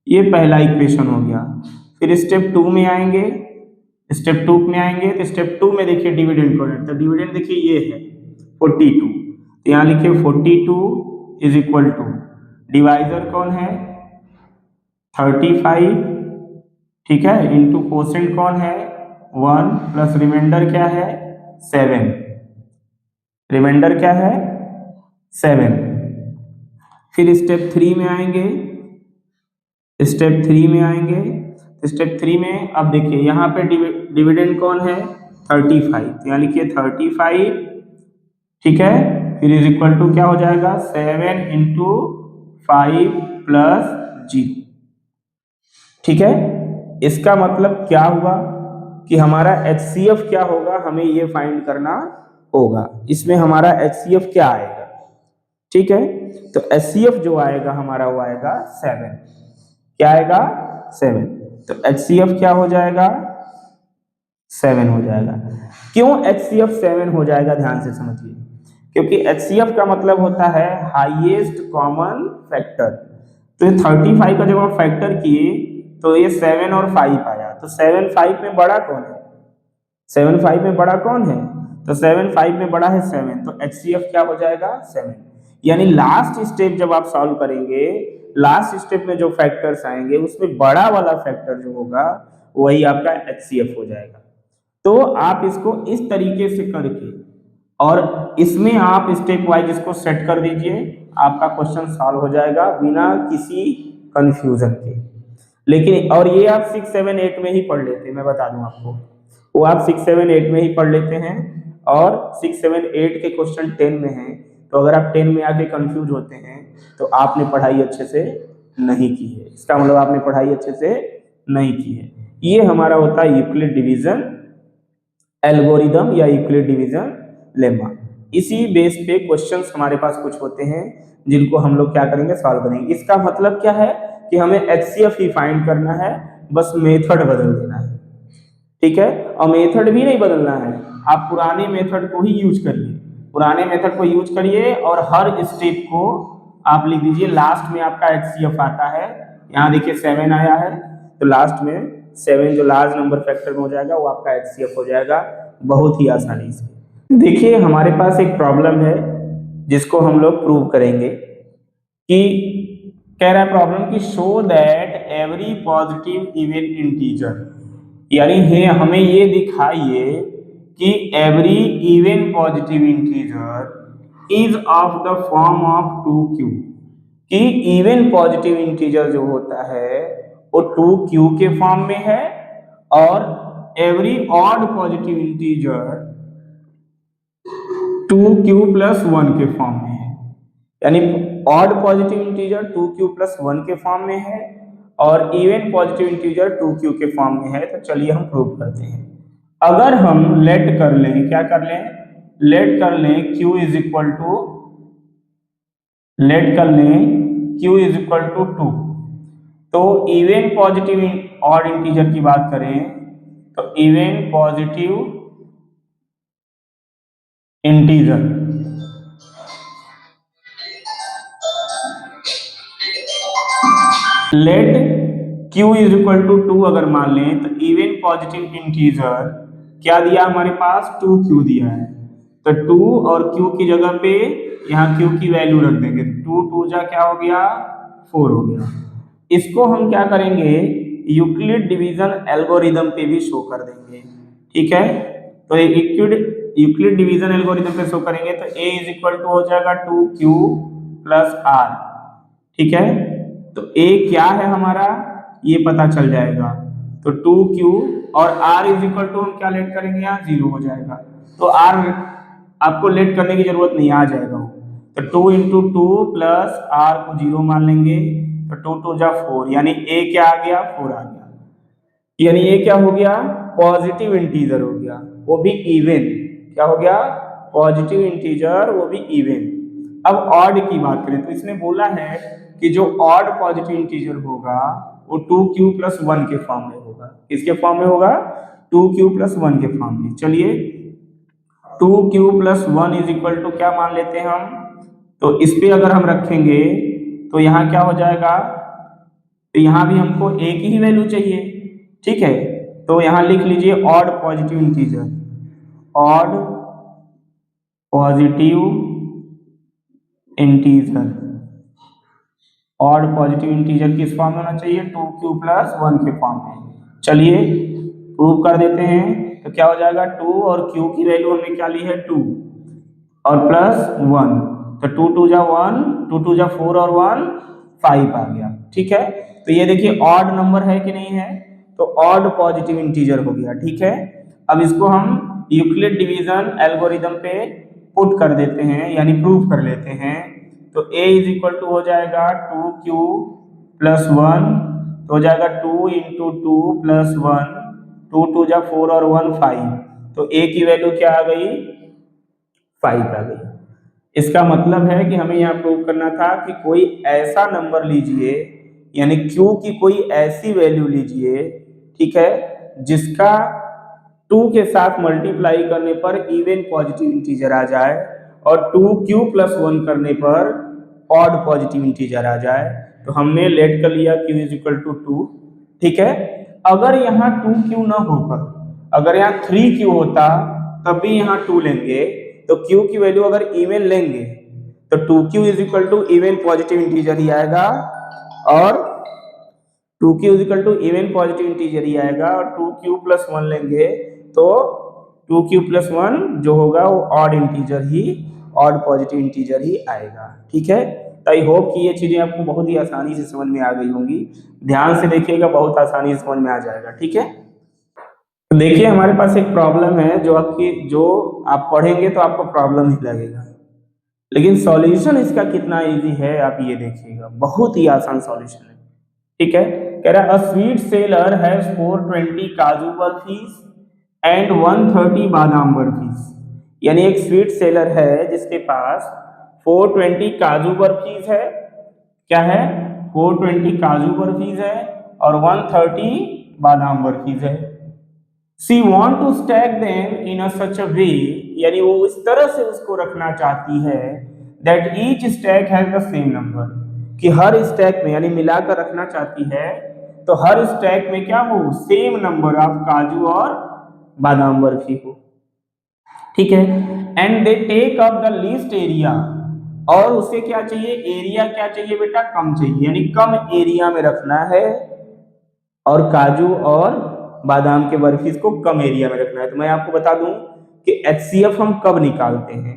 ये पहला इक्वेशन हो गया। फिर स्टेप 2 में आएंगे, स्टेप 2 में आएंगे तो स्टेप 2 में देखिए डिविडेंड कौन है? तो डिविडेंड देखिए ये है 42, तो यहाँ लिखिए 42 इज इक्वल टू डिवाइजर कौन है? 35, ठीक है, इंटू कोसेंट कौन है? 1, प्लस रिमाइंडर क्या है? 7। रिमाइंडर क्या है? 7। फिर स्टेप 3 में आएंगे, स्टेप 3 में आएंगे, स्टेप 3 में अब देखिए यहाँ पे डिविडेंड कौन है? 35, तो यहाँ लिखिए 35, ठीक है। फिर इज इक्वल टू क्या हो जाएगा? 7 इंटू 5 प्लस 0, ठीक है। इसका मतलब क्या हुआ कि हमारा एचसीएफ क्या होगा, हमें ये फाइंड करना होगा। इसमें हमारा एचसीएफ क्या आएगा? ठीक है, तो एचसीएफ जो आएगा हमारा वो आएगा 7। क्या आएगा? 7। तो एचसीएफ क्या हो जाएगा? 7 हो जाएगा। क्यों एचसीएफ 7 हो जाएगा? ध्यान से समझिए, क्योंकि एचसीएफ का मतलब होता है हाईएस्ट कॉमन फैक्टर। तो 35 का जब आप फैक्टर किए तो ये 7 और 5 आया, तो 7 5 में बड़ा कौन है? 7 5 में बड़ा कौन है? तो 7 5 में बड़ा है 7, तो एचसीएफ क्या हो जाएगा? 7। यानी लास्ट स्टेप जब आप सॉल्व करेंगे, लास्ट स्टेप में जो फैक्टर्स आएंगे उसमें बड़ा वाला फैक्टर जो होगा वही आपका एचसीएफ हो जाएगा। तो आप इसको इस तरीके से करके और इसमें आप स्टेप वाइज इसको सेट कर दीजिए, आपका क्वेश्चन सॉल्व हो जाएगा बिना किसी कंफ्यूजन के। लेकिन और ये आप 6 7 8 में ही पढ़ लेते हैं, मैं बता दूं आपको, वो आप 6 7 8 में ही पढ़ लेते हैं और 6 7 8 के क्वेश्चन 10 में हैं। तो अगर आप 10 में आके कंफ्यूज होते हैं तो आपने पढ़ाई अच्छे से नहीं की है, इसका मतलब आपने पढ़ाई अच्छे से नहीं की है। ये हमारा होता है यूक्लिड डिवीजन एल्गोरिदम या यूक्लिड डिवीजन लेमा। इसी बेस पे क्वेश्चंस हमारे पास कुछ होते हैं जिनको हम लोग क्या करेंगे, सॉल्व करेंगे। इसका मतलब क्या है कि हमें एचसीएफ ही फाइंड करना है, बस मेथड बदल देना है, ठीक है। और मेथड भी नहीं बदलना है, आप पुराने मेथड को ही यूज करिए, पुराने मेथड को यूज करिए और हर स्टेप को आप लिख दीजिए। लास्ट में आपका एचसीएफ आता है, यहाँ देखिए 7 आया है, तो लास्ट में 7 जो लार्ज नंबर फैक्टर में हो जाएगा वो आपका एचसीएफ हो जाएगा, बहुत ही आसानी से। देखिए हमारे पास एक प्रॉब्लम है जिसको हम लोग प्रूव करेंगे कि कह रहा है प्रॉब्लम कि show that every positive even integer, यानी है हमें ये दिखाइए कि every even positive integer is of the form of 2q, कि इवन पॉजिटिव इंटीजर जो होता है वो 2q के फॉर्म में है और every odd positive integer 2q plus 1 के फॉर्म में है। यानी odd positive integer 2q plus 1 के फॉर्म में है और इवन पॉजिटिव इंटीजर 2q के फॉर्म में है। तो चलिए हम प्रूव करते हैं। अगर हम लेट कर लें, क्या कर लें, लेट कर लें q is equal to, let कर लें q इज इक्वल टू 2, तो इवन पॉजिटिव ऑड इंटीजर की बात करें तो even positive integer let q is equal to 2 अगर मान लें तो इवन पॉजिटिव इंटीजर क्या दिया हमारे पास, 2q दिया है, तो 2 और q की जगह पे यहाँ q की वैल्यू रख देंगे, तो 2 2 जा क्या हो गया, 4 हो गया। इसको हम क्या करेंगे, यूक्लिड डिवीजन एल्गोरिदम पे भी शो कर देंगे, ठीक है। तो यूक्लिड डिवीजन एल्गोरिदम पे शो करेंगे तो a इज इक्वल टू हो जाएगा 2q प्लस r, ठीक है। तो a क्या है हमारा ये पता चल जाएगा, तो 2q और r इज इक्वल टू हम क्या लेट करेंगे, यहाँ 0 हो जाएगा, तो r आपको लेट करने की जरूरत नहीं, आ जाएगा वो। तो 2 इंटू 2 प्लस r को 0 मान लेंगे, तो 2 2 जा 4, यानी a क्या आ गया, 4 आ गया, यानी ये क्या हो गया, पॉजिटिव इंटीजर हो गया, वो भी इवन, क्या हो गया, पॉजिटिव इंटीजर वो भी इवन। अब ऑड की बात करें तो इसने बोला है कि जो ऑड पॉजिटिव इंटीजर होगा वो 2q प्लस 1 के फॉर्म में होगा, किसके फॉर्म में होगा, 2q प्लस 1 के फॉर्म में। चलिए 2q plus 1 is equal to क्या मान लेते हैं हम, तो इस पे अगर हम रखेंगे तो यहाँ क्या हो जाएगा, तो यहाँ भी हमको एक ही वैल्यू चाहिए, ठीक है। तो यहाँ लिख लीजिए odd positive integer, odd positive integer, odd positive integer किस फॉर्म में होना चाहिए, 2q प्लस 1 के फॉर्म में। चलिए प्रूव कर देते हैं, तो क्या हो जाएगा, 2 और q की वैल्यू हमने क्या ली है 2 और प्लस 1, तो 2 2 जा 1, 2 2 जा 4 और 1 5 आ गया, ठीक है। तो ये देखिए ऑड नंबर है कि नहीं है, तो ऑड पॉजिटिव इंटीजर हो गया, ठीक है। अब इसको हम यूक्लिड डिवीजन एल्गोरिदम पे पुट कर देते हैं, यानी प्रूव कर लेते हैं। तो a इज इक्वल टू हो जाएगा 2q प्लस 1, तो हो जाएगा 2 इंटू 2 प्लस 1, 2 2 जा 4 और 1 5, तो a की वैल्यू क्या आ गई, 5 आ गई। इसका मतलब है कि हमें यहाँ प्रूव करना था कि कोई ऐसा नंबर लीजिए, यानी q की कोई ऐसी वैल्यू लीजिए, ठीक है, जिसका 2 के साथ मल्टीप्लाई करने पर इवन पॉजिटिव इंटीजर आ जाए और 2q प्लस 1 करने पर ऑड पॉजिटिव इंटीजर आ जाए। तो हमने लेट कर लिया q इज इक्वल टू 2, ठीक है। अगर यहाँ 2q ना होकर अगर यहाँ 3q होता तब भी यहाँ 2 लेंगे, तो q की वैल्यू अगर इवन लेंगे तो 2q is equal to even positive integer ही आएगा और 2q is equal to even positive integer ही आएगा, और 2q प्लस 1 लेंगे तो 2q प्लस 1 जो होगा वो ऑड इंटीजर ही, ऑड पॉजिटिव इंटीजर ही आएगा, ठीक है। तो आई होप कि ये चीजें आपको बहुत ही आसानी से समझ में आ गई होंगी, ध्यान से देखिएगा, बहुत आसानी से समझ में आ जाएगा, ठीक है। तो देखिए हमारे पास एक प्रॉब्लम है जो आप पढ़ेंगे तो आपको प्रॉब्लम ही लगेगा, लेकिन सॉल्यूशन इसका कितना इजी है आप ये देखिएगा, बहुत ही आसान सॉल्यूशन है। ठीक है, कह रहा है अ स्वीट सेलर हैज 420 काजू बर्फीज एंड 130 बादाम बर्फीज। यानी एक स्वीट सेलर है जिसके पास 420 काजू बर्फीज है, क्या है 420 काजू बर्फीज है और 130 बादाम बर्फीज है। She want to stack them in such a way, यानी वो इस तरह से उसको रखना चाहती है that each stack has the same number, कि हर स्टैक में यानी मिलाकर रखना चाहती है तो हर स्टैक में क्या हो सेम नंबर ऑफ काजू और बादाम बर्फी हो। ठीक है, and they take up the least area, और उसे क्या चाहिए एरिया क्या चाहिए बेटा कम चाहिए, यानी कम एरिया में रखना है और काजू और बादाम के बर्फीज को कम एरिया में रखना है। तो मैं आपको बता दूं कि HCF हम कब निकालते हैं,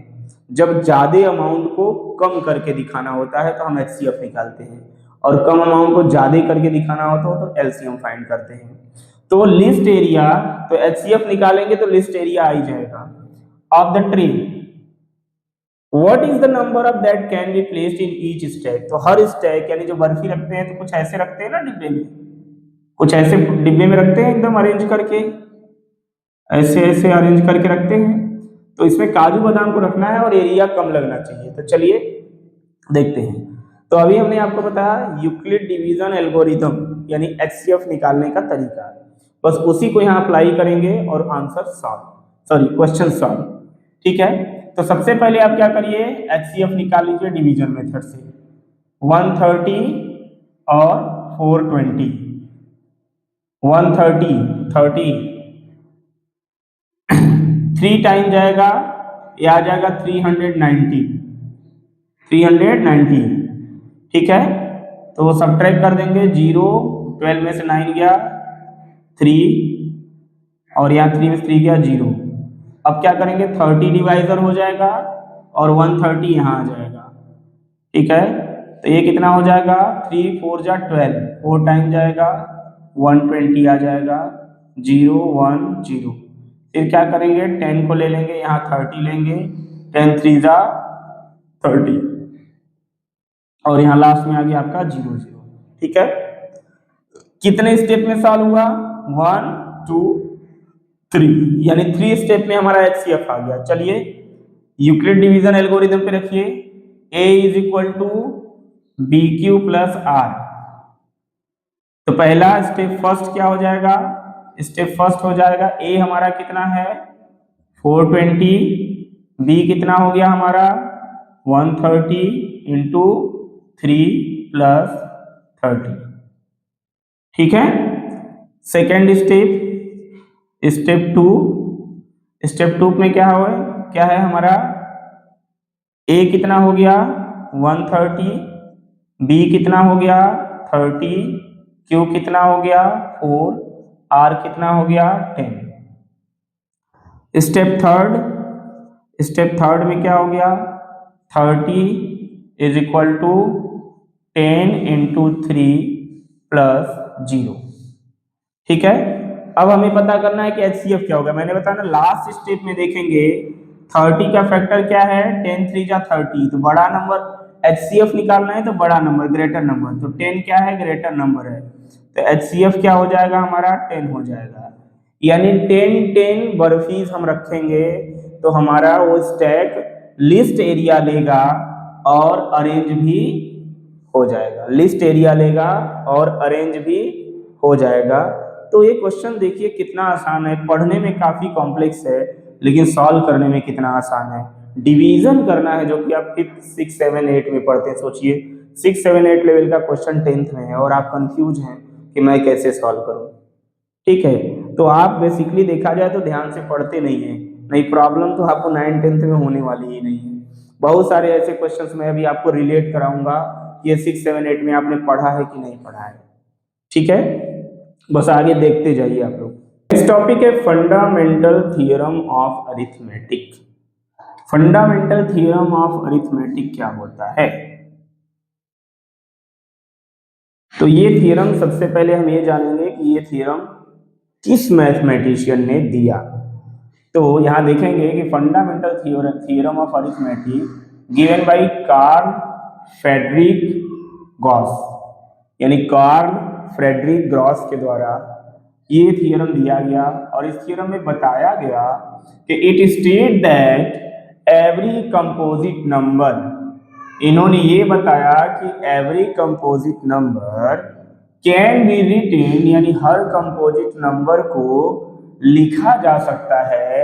जब ज्यादा अमाउंट को कम करके दिखाना होता है तो हम HCF निकालते हैं, और कम अमाउंट को ज्यादा करके दिखाना होता हो तो LCM फाइंड करते हैं। तो लिस्ट एरिया, तो HCF निकालेंगे तो लिस्ट एरिया आ ही जाएगा of the tree. What is the number of that can be placed in each stack, तो हर स्टैक यानी जो बर्फी रखते हैं तो कुछ ऐसे रखते हैं ना डिब्बे में, कुछ ऐसे डिब्बे में रखते हैं एकदम अरेंज करके, ऐसे ऐसे अरेंज करके रखते हैं। तो इसमें काजू बादाम को रखना है और एरिया कम लगना चाहिए। तो चलिए देखते हैं। तो अभी हमने आपको बताया यूक्लिड डिवीजन एल्गोरिथम यानी HCF निकालने का तरीका, बस उसी को यहाँ अप्लाई करेंगे और answer solve, sorry question solve. ठीक है, तो सबसे पहले आप क्या करिए HCF निकाल लीजिए डिवीजन मेथड से। 130 और 420, 130 3 टाइम जाएगा, ये आ जाएगा 390। ठीक है, तो वो सब्ट्रैक्ट कर देंगे 0, 12 में से 9 गया 3 और यहाँ 3 में से 3 गया 0। अब क्या करेंगे 30 डिवाइजर हो जाएगा और 130 यहाँ आ जाएगा। ठीक है, तो ये कितना हो जाएगा 3 4 जा 12, 4 टाइम जाएगा 120 आ जाएगा 0 1 0। फिर क्या करेंगे 10 को ले लेंगे, यहाँ 30 लेंगे, 10 3 जा 30 और यहाँ लास्ट में आ गया आपका 0 0। ठीक है, कितने स्टेप में सॉल्व हुआ 1 2 3, यानी 3 स्टेप में हमारा HCF आ गया। चलिए यूक्लिड डिवीजन एल्गोरिथम पे रखिए, A is equal to BQ plus R। तो पहला स्टेप फर्स्ट क्या हो जाएगा, स्टेप फर्स्ट हो जाएगा A हमारा कितना है 420, B कितना हो गया हमारा 130 इंटू 3 प्लस 30। ठीक है, सेकेंड स्टेप, स्टेप टू में क्या है हमारा A कितना हो गया 130, B कितना हो गया 30, Q कितना हो गया 4, R कितना हो गया 10। स्टेप थर्ड में क्या हो गया 30 is equal to 10 into 3 plus 0। ठीक है, अब हमें पता करना है कि HCF क्या होगा। मैंने बताया ना लास्ट स्टेप में देखेंगे 30 का फैक्टर क्या है 10 3 जा 30, तो बड़ा नंबर HCF निकालना है तो बड़ा नंबर ग्रेटर नंबर, तो 10 क्या है ग्रेटर नंबर है, तो HCF क्या हो जाएगा हमारा 10 हो जाएगा। यानी 10 बर्फीज हम रखेंगे तो हमारा वो स्टैक लिस्ट एरिया लेगा और अरेंज भी हो जाएगा, लिस्ट एरिया लेगा और अरेंज भी हो जाएगा। तो ये क्वेश्चन देखिए कितना आसान है, पढ़ने में काफी कॉम्प्लेक्स है लेकिन सॉल्व करने में कितना आसान है। डिवीजन करना है जो कि आप 5th 6th 7 8 में पढ़ते हैं। सोचिए 6 7 8 लेवल का क्वेश्चन 10th में है और आप कंफ्यूज हैं कि मैं कैसे सॉल्व करूं। ठीक है, तो आप बेसिकली देखा जाए तो ध्यान से पढ़ते नहीं है, नहीं प्रॉब्लम तो आपको 9 10th में होने वाली ही नहीं है। बहुत सारे ऐसे क्वेश्चंस मैं अभी आपको रिलेट कराऊंगा, ये 6 7 8 में आपने पढ़ा है कि नहीं पढ़ा है। ठीक है, बस आगे देखते जाइए आप लोग। इस टॉपिक है fundamental theorem of arithmetic. Fundamental theorem of arithmetic क्या होता है, तो ये थ्योरम सबसे पहले हम ये जानेंगे कि ये थ्योरम किस मैथमेटिशियन ने दिया। तो यहां देखेंगे कि fundamental theorem of arithmetic given by Karl Frederick Gauss, यानी कार्ल फ्रेडरिक गॉस के द्वारा ये थियरम दिया गया और इस थियरम में बताया गया कि it state that every composite number, इन्होंने ये बताया कि every composite number can be written, यानी हर कंपोजिट नंबर को लिखा जा सकता है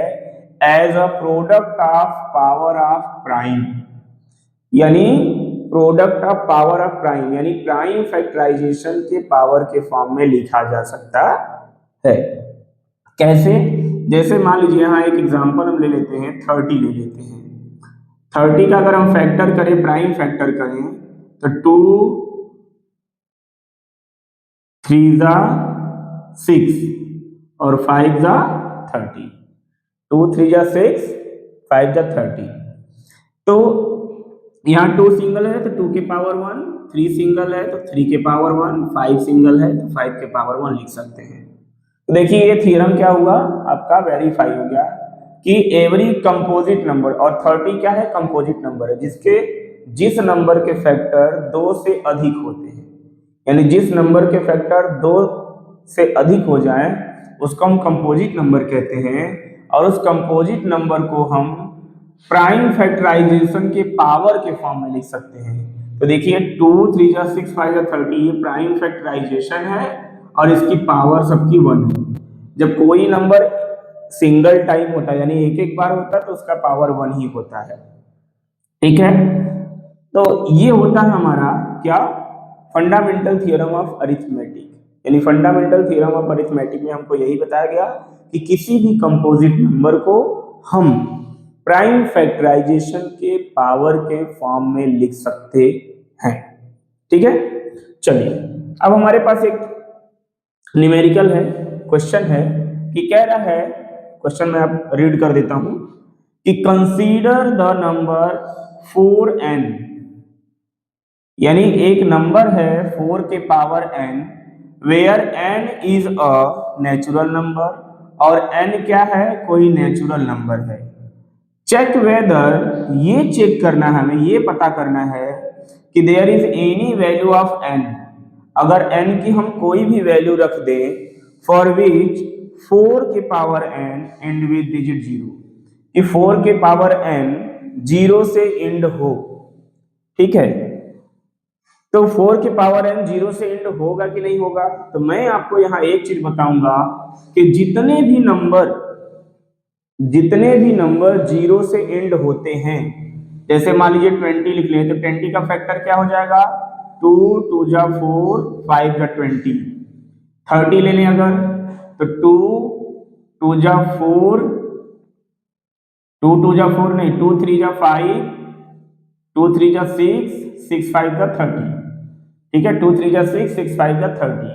as a product of power of prime, यानी product of power of prime, यानी प्राइम फैक्टराइजेशन के पावर के फॉर्म में लिखा जा सकता है। कैसे? जैसे मान लीजिए यहाँ एक एग्जांपल हम ले लेते हैं, 30 ले लेते हैं। 30 का अगर हम फैक्टर करें, प्राइम फैक्टर करें, तो 2 3 जा 6 और 5 जा 30, 2 3 जा 6, 5 जा 30। तो यहाँ 2 सिंगल है तो 2 के पावर 1, 3 सिंगल है तो 3 के पावर 1, 5 सिंगल है तो 5 के पावर 1 लिख सकते हैं। तो देखिए ये थ्योरम क्या हुआ आपका, वेरीफाई हो गया कि एवरी कंपोजिट नंबर, और 30 क्या है, कंपोजिट नंबर है जिस नंबर के फैक्टर 2 से अधिक होते हैं, यानी जिस नंबर के फैक्टर 2 से अधिक हो जाएं उसको हम कंपोजिट नंबर कहते हैं, और उस कंपोजिट नंबर को हम प्राइम फैक्टराइजेशन के पावर के फॉर्म में लिख सकते हैं। तो देखिए 2 3 जा 6 5 जा 30 ये प्राइम फैक्टराइजेशन है और इसकी पावर सबकी 1 है। जब कोई नंबर सिंगल टाइम होता है, यानी एक एक बार होता है, तो उसका पावर 1 ही होता है। ठीक है, तो ये होता है हमारा क्या, फंडामेंटल थ्योरम ऑफ अरिथमेटिक, यानी फंडामेंटल थ्योरम ऑफ अरिथमेटिक में हमको यही बताया गया कि किसी भी कंपोजिट नंबर को हम प्राइम फैक्टराइजेशन के पावर के फॉर्म में लिख सकते हैं। ठीक है, चलिए अब हमारे पास एक न्यूमेरिकल है, क्वेश्चन है कि कह रहा है, क्वेश्चन में आप रीड कर देता हूं कि कंसीडर द नंबर 4n, यानी एक नंबर है 4 के power n, where n is a natural number, और n क्या है, कोई नेचुरल नंबर है। चेक वेदर, ये चेक करना है हमें, ये पता करना है कि there is any value of n, अगर n की हम कोई भी वैल्यू रख दें फॉर विच 4 के power n and with digit 0, कि 4 के पावर n 0 से एंड हो। ठीक है, तो 4 के पावर n 0 से एंड होगा कि नहीं होगा, तो मैं आपको यहां एक चीज बताऊंगा कि जितने भी नंबर 0 से एंड होते हैं, जैसे मान लीजिए 20 लिख लें, तो 20 का फैक्टर क्या हो जाएगा, 2 2 जा 4, 5 जा 20। 30 ले लें अगर, तो 2 2 जा 4, 2 2 जा 4 नहीं, 2 3 जा 5, 2 3 जा 6, 6 5 जा 30। ठीक है, 2 3 जा 6, 6 5 जा 30।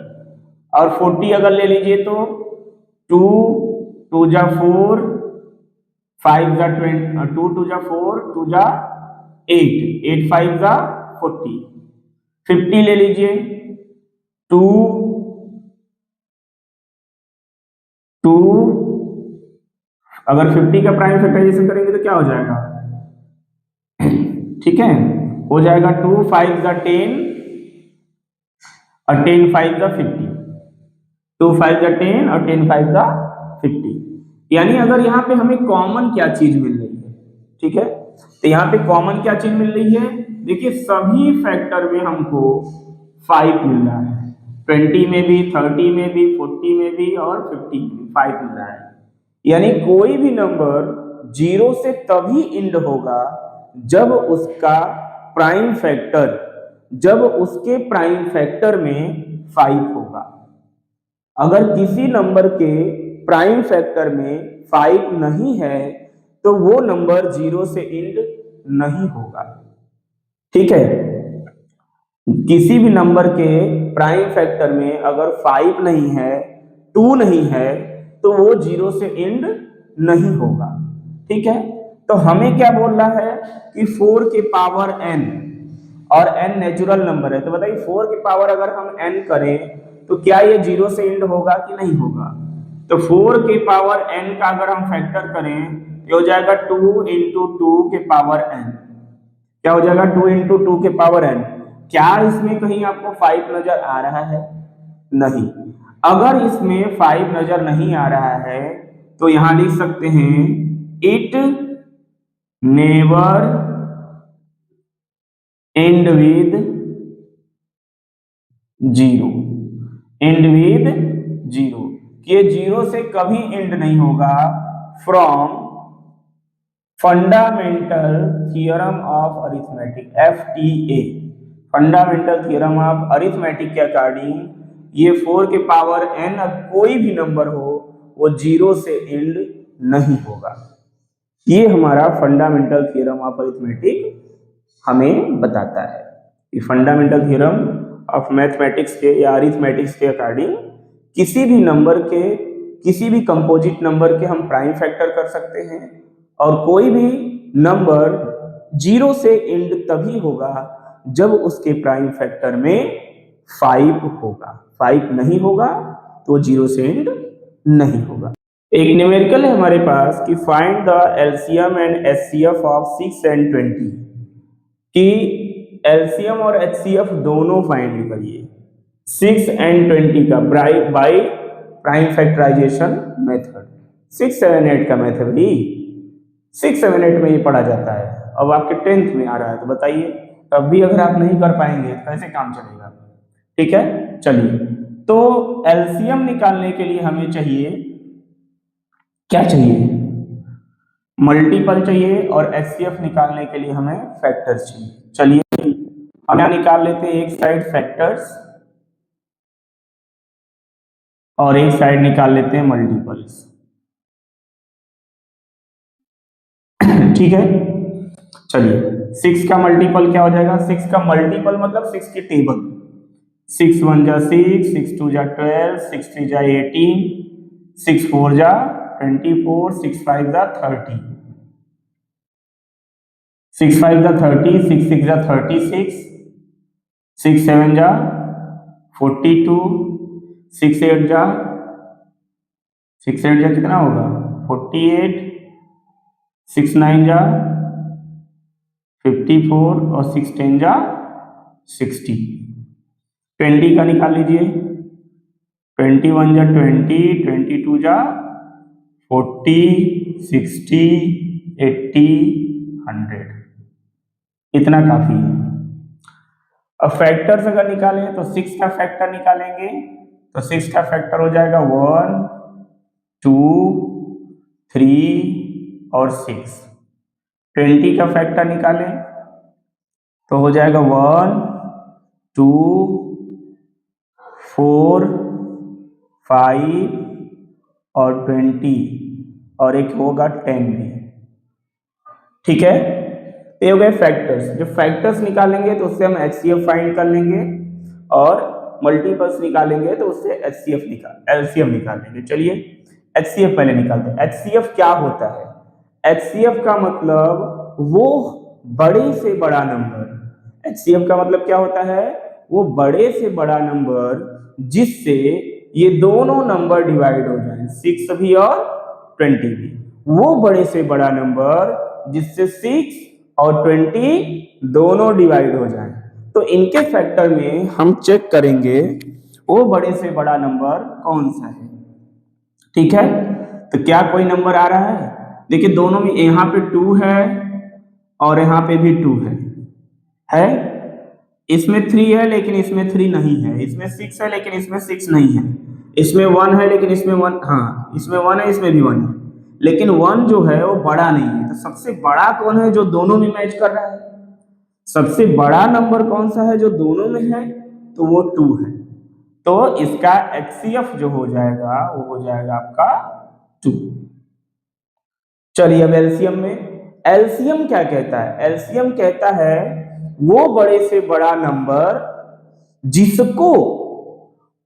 और 40 अगर ले लीजिए तो 2 2 जा 4, 5 जा 20, 2 2 जा 4, 2 जा 8, 8 5 जा 40। 50 ले लीजिए, 2 2, अगर 50 का प्राइम फैक्टराइजेशन करेंगे तो क्या हो जाएगा, ठीक है, हो जाएगा 2 5 जा 10 और 10 5 जा 50, 2 5 जा 10 और 10 5 जा 50। यानी अगर यहाँ पे हमें कॉमन क्या चीज मिल रही है, ठीक है, तो यहाँ पे कॉमन क्या चीज मिल रही है, देखिए सभी फैक्टर में हमको 5 मिल रहा है, 20 में भी, 30 में भी, 40 में भी और 50 में भी 5 मिल रहा है। यानी कोई भी नंबर 0 से तभी एंड होगा जब उसके प्राइम फैक्टर में 5 होगा। अगर किसी नंबर के प्राइम फैक्टर में 5 नहीं है तो वो नंबर 0 से एंड नहीं होगा। ठीक है, किसी भी नंबर के प्राइम फैक्टर में अगर 5 नहीं है, 2 नहीं है, तो वो 0 से एंड नहीं होगा। ठीक है, तो हमें क्या बोल रहा है कि 4 के पावर n, और n नेचुरल नंबर है, तो बताइए 4 के पावर अगर हम n करें तो क्या ये 0 से एंड होगा कि नहीं होगा, तो 4 के पावर n का अगर हम फैक्टर करें तो हो जाएगा 2 × 2 के पावर n। क्या हो जाएगा 2 इंटू 2 के पावर n। क्या इसमें कहीं आपको 5 नजर आ रहा है? नहीं। अगर इसमें 5 नजर नहीं आ रहा है तो यहां लिख सकते हैं it never and with zero, and with zero, ये जीरो से कभी एंड नहीं होगा from fundamental theorem of arithmetic, FTA, fundamental theorem of arithmetic के अकॉर्डिंग ये 4 के पावर n कोई भी नंबर हो वो जीरो से एंड नहीं होगा। ये हमारा फंडामेंटल थियरम ऑफ अरिथमेटिक हमें बताता है। ये फंडामेंटल थ्योरम ऑफ मैथमेटिक्स के या अरिथमेटिक्स के अकॉर्डिंग किसी भी नंबर के, किसी भी कंपोजिट नंबर के हम प्राइम फैक्टर कर सकते हैं और कोई भी नंबर जीरो से एंड तभी होगा जब उसके प्राइम फैक्टर में 5 होगा। 5 नहीं होगा तो जीरो से एंड नहीं होगा। एक न्यूमेरिकल है हमारे पास कि find the LCM and HCF of 6 and 20, कि एलसीएम और एचसीएफ दोनों फाइंड करिए 6 एंड 20 का बाय प्राइम फैक्टराइजेशन मेथड। 6, 7, 8 का मेथड ही 6, 7, 8 में ये पढ़ा जाता है। अब आपके 10th में आ रहा है तो बताइए, तब भी अगर आप नहीं कर पाएंगे तो कैसे काम चलेगा? ठीक है, चलिए। तो एलसीएम निकालने के लिए हमें चाहिए, क्या चाहिए? मल्टीपल चाहिए, और एचसीएफ निकालने के लिए हमें फैक्टर्स चाहिए। चलिए हम यहाँ निकाल लेते हैं, एक साइड फैक्टर्स और एक साइड निकाल लेते हैं मल्टीपल्स। ठीक है, चलिए 6 का मल्टीपल क्या हो जाएगा? 6 का मल्टीपल मतलब 6 की टेबल, 6 1 जा 6, 6 2 जा 12, 6 3 जा 18, 6 4 जा 24, 6 5 जा 30, 6 5 जा 30, 6 6 जा 36, 6 7 जा 42, 6 8 जा कितना होगा? 48, 6 9 जा 54 और 6 10 जा 60। 20 का निकाल लीजिए, 21 जा 20, 22 जा 40, 60, 80, 100, इतना काफी है। अब फैक्टर्स अगर निकालें तो 6 का फैक्टर निकालेंगे तो 6 का फैक्टर हो जाएगा 1 2 3 और 6। 20 का फैक्टर निकालें तो हो जाएगा 1 2 4 5 और 20 और एक होगा 10 भी। ठीक है, ये हो गए फैक्टर्स। जब फैक्टर्स निकालेंगे तो उससे हम एचसीएफ फाइंड कर लेंगे और मल्टीपल्स निकालेंगे तो उससे एलसीएम निकाल लेंगे। चलिए एचसीएफ पहले निकालते हैं। एचसीएफ क्या होता है? एचसीएफ का मतलब वो बड़े से बड़ा नंबर। एचसीएफ का मतलब क्या होता है? वो बड़े से बड़ा नंबर जिससे ये दोनों नंबर डिवाइड हो जाए, 6 भी और 20 भी। वो बड़े से बड़ा नंबर जिससे 6 और 20 दोनों डिवाइड हो जाए। तो इनके फैक्टर में हम चेक करेंगे वो बड़े से बड़ा नंबर कौन सा है। ठीक है, तो क्या कोई नंबर आ रहा है? देखिए दोनों में, यहाँ पे 2 है और यहाँ पे भी 2 है? इसमें 3 है लेकिन इसमें 3 नहीं है, इसमें 6 है लेकिन इसमें 6 नहीं है, इसमें 1 है लेकिन इसमें 1, हाँ इसमें 1 है, इसमें भी 1 है, लेकिन 1 जो है वो बड़ा नहीं है। तो सबसे बड़ा कौन है जो दोनों में मैच कर रहा है? सबसे बड़ा नंबर कौन सा है जो दोनों में है? तो वो 2 है। तो इसका एचसीएफ जो हो जाएगा वो हो जाएगा आपका 2। चलिए अब एलसीएम में, एलसीएम क्या कहता है? एलसीएम कहता है वो बड़े से बड़ा नंबर जिसको,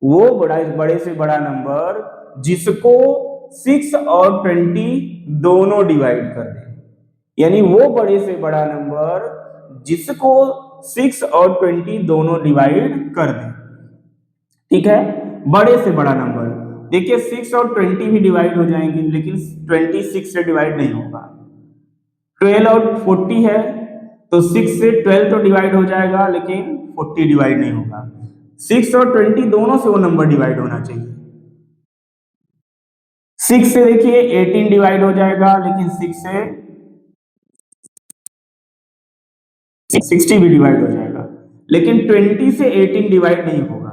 वो बड़े से बड़ा नंबर जिसको 6 और 20 दोनों डिवाइड कर दे। यानी वो बड़े से बड़ा नंबर जिसको 6 और 20 दोनों डिवाइड कर दे। ठीक है, बड़े से बड़ा नंबर। देखिए 6 और 20 भी डिवाइड हो जाएंगे लेकिन 20 6 से डिवाइड नहीं होगा। 12 और 40 है तो 6 से 12 तो डिवाइड हो जाएगा लेकिन 40 डिवाइड नहीं होगा। 6 और 20 दोनों से वो नंबर डिवाइड होना चाहिए। 6 से देखिए 18 डिवाइड हो जाएगा लेकिन 6 से 60 भी डिवाइड हो जाएगा, लेकिन 20 से 18 डिवाइड नहीं होगा।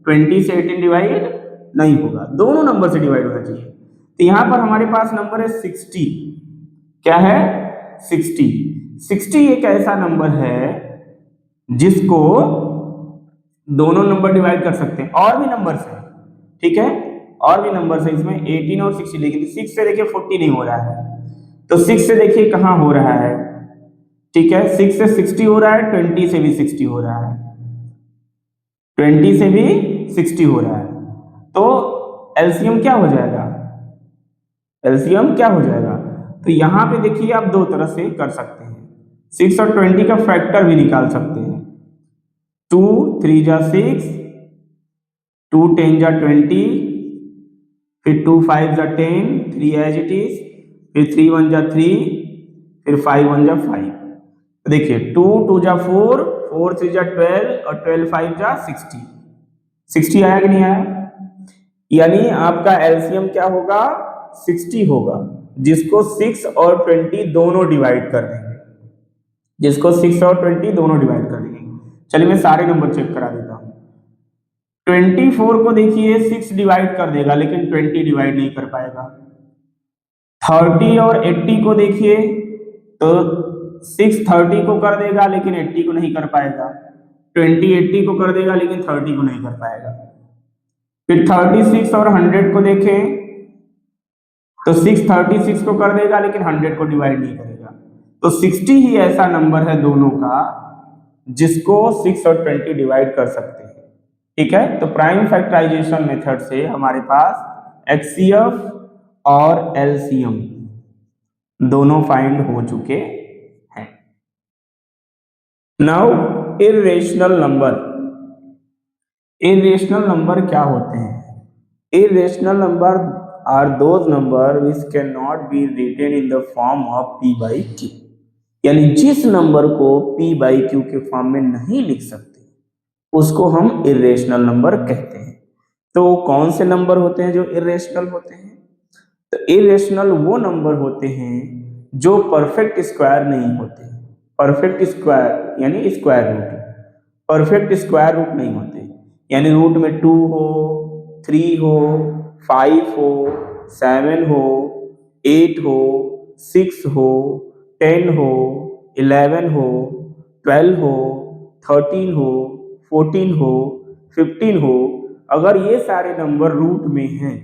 20 से 18 डिवाइड नहीं होगा, दोनों नंबर से डिवाइड होना चाहिए। तो यहां पर हमारे पास नंबर है 60। क्या है? 60। 60 एक ऐसा नंबर है जिसको दोनों नंबर डिवाइड कर सकते हैं, और भी नंबर्स हैं, ठीक है, और भी नंबर्स है इसमें 18 और 60, लेकिन 6 से देखिए 40 नहीं हो रहा है, तो 6 से देखिए कहां हो रहा है, ठीक है, 6 से 60 हो रहा है, 20 से भी 60 हो रहा है, 20 से भी 60 हो रहा है, तो एलसीएम क्या हो जाएगा? एलसीएम क्या हो जाएगा? तो यहां पे देखिए आप दो तरह से कर सकते हैं, 6 और 20 का फैक्टर भी निकाल सकते हैं। 2 3 जा 6, 2 10 जा 20, फिर 2 5 जा 10, 3 एज इट इज, फिर 3 1 जा 3, फिर 5 1 जा 5। तो देखिए 2 2 जा 4, 4 3 जा 12 और 12 5 जा 60। 60 आया कि नहीं आया? यानी आपका एलसीएम क्या होगा? 60 होगा, जिसको 6 और 20 दोनों डिवाइड कर देंगे, जिसको 6 और 20 दोनों डिवाइड कर देंगे। चलिए मैं सारे नंबर चेक करा देता हूं। 24 को देखिए 6 डिवाइड कर देगा लेकिन 20 डिवाइड नहीं कर पाएगा। 30 और 80 को देखिए तो 6 30 को कर देगा लेकिन 80 को नहीं कर पाएगा। 20 80 को कर देगा लेकिन 30 को नहीं कर पाएगा। फिर 36 और 100 को देखें तो 6 36 को कर देगा लेकिन 100 को डिवाइड नहीं करेगा। तो 60 ही ऐसा नंबर है दोनों का जिसको 6 और 20 डिवाइड कर सकते हैं, ठीक है। तो प्राइम फैक्टराइजेशन मेथड से हमारे पास एचसीएफ और एलसीएम दोनों फाइंड हो चुके हैं। Now irrational number. Irrational number क्या होते हैं? Irrational number are those number which can not be written in the form of p by q, यानी जिस नंबर को p by q के फॉर्म में नहीं लिख सकते उसको हम इर्रेशनल नंबर कहते हैं। तो कौन से नंबर होते हैं जो इर्रेशनल होते हैं? तो इरेशनल वो नंबर होते हैं जो परफेक्ट स्क्वायर नहीं होते। परफेक्ट स्क्वायर यानी square root, perfect square root नहीं होते, यानी रूट में 2 हो, 3 हो, 5 हो, 7 हो, 8 हो, 6 हो, 10 हो, 11 हो, 12 हो, 13 हो, 14 हो, 15 हो, अगर ये सारे नंबर रूट में हैं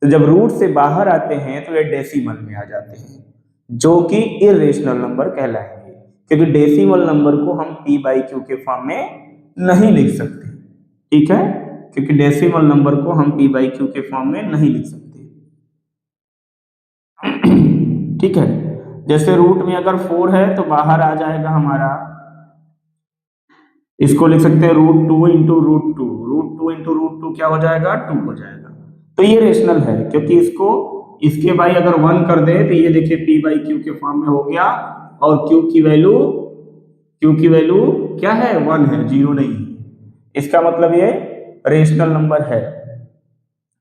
तो जब रूट से बाहर आते हैं तो ये डेसिमल में आ जाते हैं, जो कि इर्रेशनल नंबर कहलाएंगे, क्योंकि डेसिमल नंबर को हम p by q के फॉर्म में नहीं लिख सकते, ठीक है, क्योंकि डेसिमल नंबर को हम p by q के फॉर्म में नहीं लिख सकते, ठीक है। जैसे रूट में अगर 4 है तो बाहर आ जाएगा हमारा, इसको लिख सकते हैं root 2 into root 2, root 2 into root 2 क्या हो जाएगा? 2 हो जाएगा। तो ये रेशनल है क्योंकि इसको इसके बाई अगर 1 कर दे तो ये देखिए p बाई q के फॉर्म में हो गया, और q की वैल्यू क्या है? 1 है, 0 नहीं। इसका मतलब ये रेशनल नंबर है,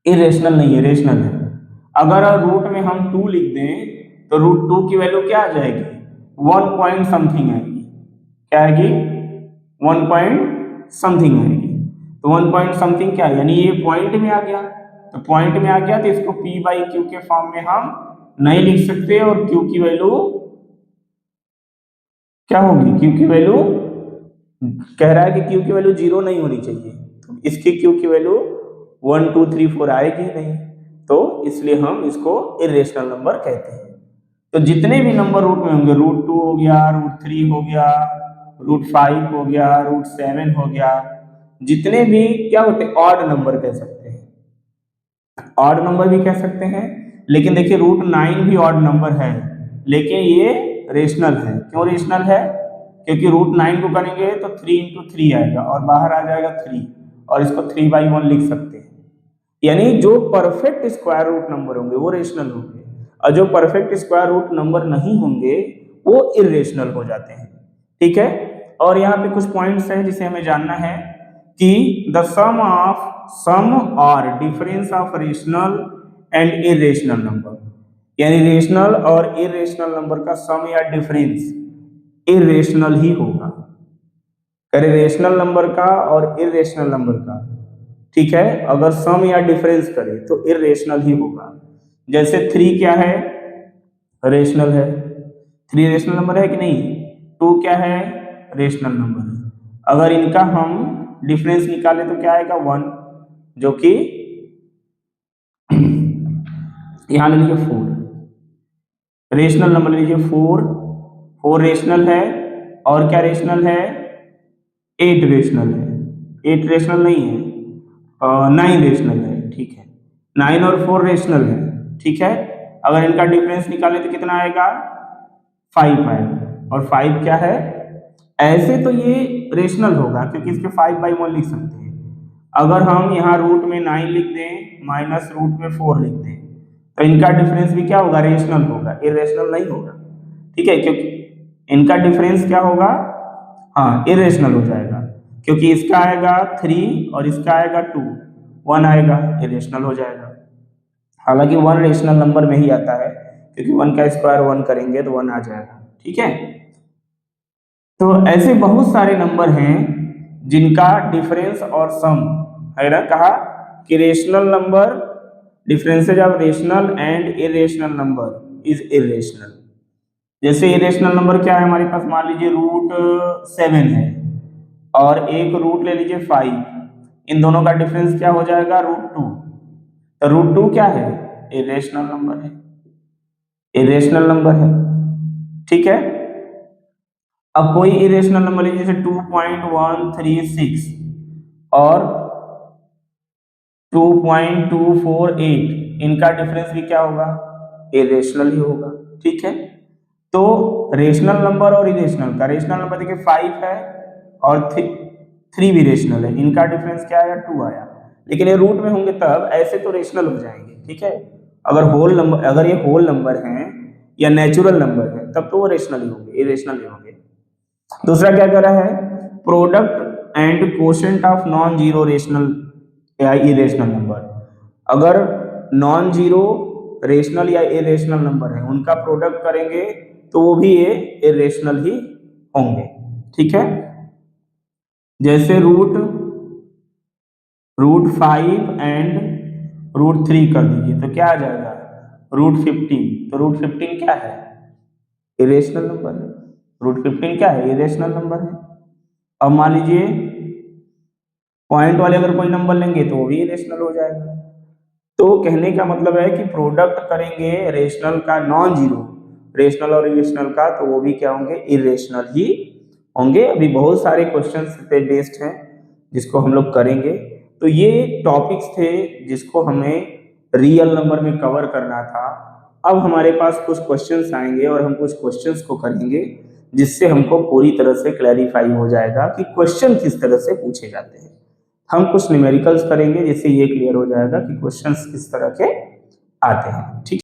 इरेशनल नहीं है, रेशनल है। अगर रूट में हम 2 लिख दें तो रूट 2 की वैल्यू क्या आ जाएगी? 1 पॉइंट समथिंग आएगी। क्या आएगी? 1 पॉइंट समथिंग आएगी। तो 1 पॉइंट समथिंग क्या है? यानी ये पॉइंट में आ गया, तो पॉइंट में आ गया तो इसको p बाई क्यू के फॉर्म में हम नहीं लिख सकते, और q की वैल्यू क्या होगी? q की वैल्यू कह रहा है कि q की वैल्यू 0 नहीं होनी चाहिए, तो इसकी q की वैल्यू 1 2 3 4 आएगी नहीं, तो इसलिए हम इसको इरेशनल नंबर कहते हैं। तो जितने भी नंबर रूट में होंगे, रूट 2 हो गया, रूट 3 हो गया, रूट 5 हो गया, रूट 7 हो गया, जितने भी क्या होते हैं? ऑड नंबर कह सकते हैं, ऑड नंबर भी कह सकते हैं। लेकिन देखिए रूट 9 भी ऑड नंबर है, लेकिन ये रेशनल है। क्यों रेशनल है? क्योंकि रूट 9 को करेंगे तो 3 इंटू 3 आएगा और बाहर आ जाएगा 3, और इसको 3 बाई 1 लिख सकते हैं। यानी जो परफेक्ट स्क्वायर रूट नंबर होंगे वो रेशनल होंगे, और जो परफेक्ट स्क्वायर रूट नंबर नहीं होंगे वो इरेशनल हो जाते हैं। ठीक है। और यहाँ पे कुछ पॉइंट्स हैं जिसे हमें जानना है कि द सम और difference of rational and irrational number, यानी रेशनल और इरेशनल नंबर का सम या डिफरेंस इरेशनल ही होगा। करे रेशनल नंबर का और इरेशनल नंबर का, ठीक है, अगर सम या डिफरेंस करें तो इरेशनल ही होगा। जैसे 3 क्या है, रेशनल है, 3 रेशनल नंबर है कि नहीं, 2 क्या है, रेशनल नंबर है। अगर इनका हम डिफरेंस निकालें तो क्या आएगा, 1, जो कि यहां ले लीजिए 4 रेशनल नंबर, लीजिए 4 रेशनल है, और क्या रेशनल है, 8 रेशनल है, 8 रेशनल नहीं है, 9 रेशनल है, ठीक है, 9 और 4 रेशनल है, ठीक है। अगर इनका डिफरेंस निकाले तो कितना आएगा, 5 आएगा, और 5 क्या है, ऐसे तो ये रेशनल होगा क्योंकि इसके 5/1 लिख सकते हैं। अगर हम यहाँ रूट में 9 लिख दें माइनस रूट में 4 लिख दें तो इनका डिफरेंस भी क्या होगा, रेशनल होगा, इरेशनल नहीं होगा, ठीक है, क्योंकि इनका डिफरेंस क्या होगा, हाँ, इरेशनल हो जाएगा, क्योंकि इसका आएगा 3 और इसका आएगा 2, 1 आएगा, इरेशनल हो जाएगा। हालांकि 1 रेशनल नंबर में ही आता है, क्योंकि 1 का स्क्वायर 1 करेंगे तो 1 आ जाएगा, ठीक है। तो ऐसे बहुत सारे नंबर हैं जिनका डिफरेंस और सम है ना, कहा कि rational number, differences of rational and irrational number is irrational. जैसे इरेशनल नंबर क्या है हमारे पास, मान लीजिए रूट 7 है और एक रूट ले लीजिए 5, इन दोनों का डिफरेंस क्या हो जाएगा, √2। तो √2 क्या है, इरेशनल नंबर है, इरेशनल नंबर है, ठीक है। अब कोई इरेशनल नंबर लीजिए जैसे 2.136 और 2.248, इनका डिफरेंस भी क्या होगा, इरेशनल ही होगा, ठीक है। तो रेशनल नंबर और इरेशनल का, रेशनल नंबर देखिए 5 है और 3 भी रेशनल है, इनका डिफरेंस क्या आया, 2 आया, लेकिन ये रूट में होंगे तब, ऐसे तो रेशनल हो जाएंगे, ठीक है। अगर होल नंबर, अगर ये होल नंबर हैं या नेचुरल नंबर है तब तो वो रेशनल ही होंगे, इरेशनल ही होंगे। दूसरा क्या कह रहा है, product and quotient of non zero rational या इरेशनल नंबर, अगर नॉन जीरो रेशनल या इरेशनल नंबर है उनका प्रोडक्ट करेंगे तो वो भी ये इरेशनल ही होंगे, ठीक है। जैसे रूट 5 एंड √3 कर दीजिए तो क्या आ जाएगा, √15, तो √15 क्या है, इरेशनल नंबर है, √15 क्या है, इरेशनल नंबर है। अब मान लीजिए पॉइंट वाले अगर कोई नंबर लेंगे तो वो भी इरेशनल हो जाएगा। तो कहने का मतलब है कि प्रोडक्ट करेंगे रेशनल का नॉन जीरो, रेशनल और इरेशनल का, तो वो भी क्या होंगे, इरेशनल ही होंगे। अभी बहुत सारे क्वेश्चंस पे बेस्ड हैं जिसको हम लोग करेंगे। तो ये टॉपिक्स थे जिसको हमें रियल नंबर में कवर करना था। अब हमारे पास कुछ क्वेश्चंस आएंगे और हम कुछ क्वेश्चंस को करेंगे जिससे हमको पूरी तरह से क्लैरिफाई हो जाएगा कि क्वेश्चन किस तरह से पूछे जाते हैं। हम कुछ न्यूमेरिकल्स करेंगे जिससे ये क्लियर हो जाएगा कि क्वेश्चंस किस तरह के आते हैं, ठीक है।